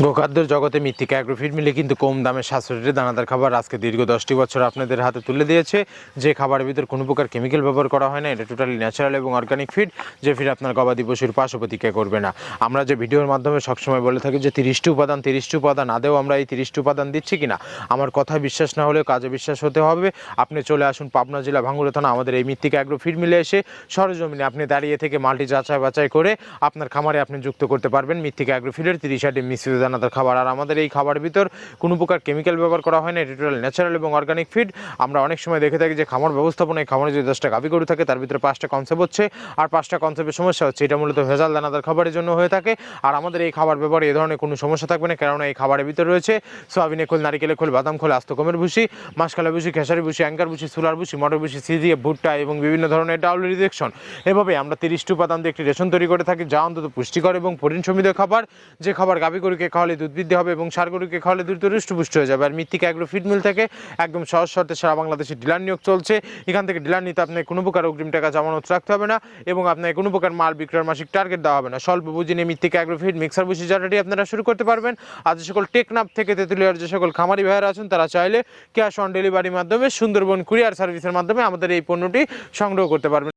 গোখাদ্যের জগতে মৃত্তিকা অ্যাগ্রোফিড মিলে কিন্তু কম দামে সাশ্রয়ী দানাদার খাবার আজকে দীর্ঘ 10টি বছর আপনাদের হাতে তুলে দিয়েছে। যে খাবারের ভিতর কোনো প্রকার কেমিক্যাল ব্যবহার করা হয় না, এটা টোটালি ন্যাচারাল এবং অর্গানিক ফিড, যে ফিড আপনার গবাদি পশুর পার্শ্ব প্রতিক্রিয়া করবে না। আমরা যে ভিডিওর মাধ্যমে সবসময় বলে থাকি যে 30টি উপাদান আদেও আমরা এই 30টি উপাদান দিচ্ছি কিনা আমার কথায় বিশ্বাস না হলেও কাজে বিশ্বাস হতে হবে। আপনি চলে আসুন পাবনা জেলা ভাঙ্গুড়া থানা আমাদের এই মৃত্তিকা অ্যাগ্রোফিড মিলে এসে সরজমিনে আপনি দাঁড়িয়ে থেকে মাল্টি যাচাই বাছাই করে আপনার খামারে আপনি যুক্ত করতে পারবেন মৃত্তিকা অ্যাগ্রোফিডের 30টি মিশ্রিত দানাদার খাবার। আর আমাদের এই খাবারের ভিতর কোনো প্রকার কেমিক্যাল ব্যবহার করা হয় না, এটা টোটাল ন্যাচারাল এবং অর্গানিক ফিড। আমরা অনেক সময় দেখে থাকি যে খামার ব্যবস্থাপনায় খামারে যে 10টা গাভী গরু থাকে তার ভিতরে 5টা কনসেপ্ট হচ্ছে, আর 5টা কনসেপ্টের সমস্যা হচ্ছে। এটা মূলত ভেজাল দানাদার খাবারের জন্য হয়ে থাকে। আর আমাদের এই খাবার ব্যবহারে এ ধরনের কোনো সমস্যা থাকবে না, কেননা এই খাবারের ভিতরে রয়েছে সয়াবিনের খোল, নারিকেলের খোল, বাদাম খোল, আস্ত গমের ভুসি, মাসকালা ভুসি, খেসারি ভুসি, অ্যাঙ্কার ভুসি, সুলার ভুসি, মটর ভুসি, সিজিএ, ভুট্টা এবং বিভিন্ন ধরনের ডাউল রিজেকশন। এভাবে আমরা 30টি উপাদান দিয়ে একটি রেশন তৈরি করে থাকি, যা অন্তত পুষ্টিকর এবং প্রোটিন সমৃদ্ধ খাবার। যে খাবার গাভী গরুকে খাওয়ালে দুধ বৃদ্ধি হবে এবং ষাঁড় গরুকে খাওয়ালে দ্রুত হৃষ্টপুষ্ট হয়ে যাবে। আর মৃত্তিকা অ্যাগ্রোফিড মিল থেকে একদম সহজ শর্তে সারা বাংলাদেশে ডিলার নিয়োগ চলছে। এখান থেকে ডিলার নিতে আপনার কোনো প্রকার অগ্রিম টাকা জমানত রাখতে হবে না এবং আপনার কোনো প্রকার মাল বিক্রয়ের মাসিক টার্গেট দেওয়া হবে না। স্বল্প পুঁজি নিয়ে মৃত্তিকা অ্যাগ্রোফিড মিক্সার ভুসি জারটি আপনারা শুরু করতে পারবেন। আর যে সকল টেকনাফ থেকে তেঁতুলিয়ার যে সকল খামারি ভাইয়েরা আছেন তারা চাইলে ক্যাশ অন ডেলিভারির মাধ্যমে সুন্দরবন কুরিয়ার সার্ভিসের মাধ্যমে আমাদের এই পণ্যটি সংগ্রহ করতে পারবেন।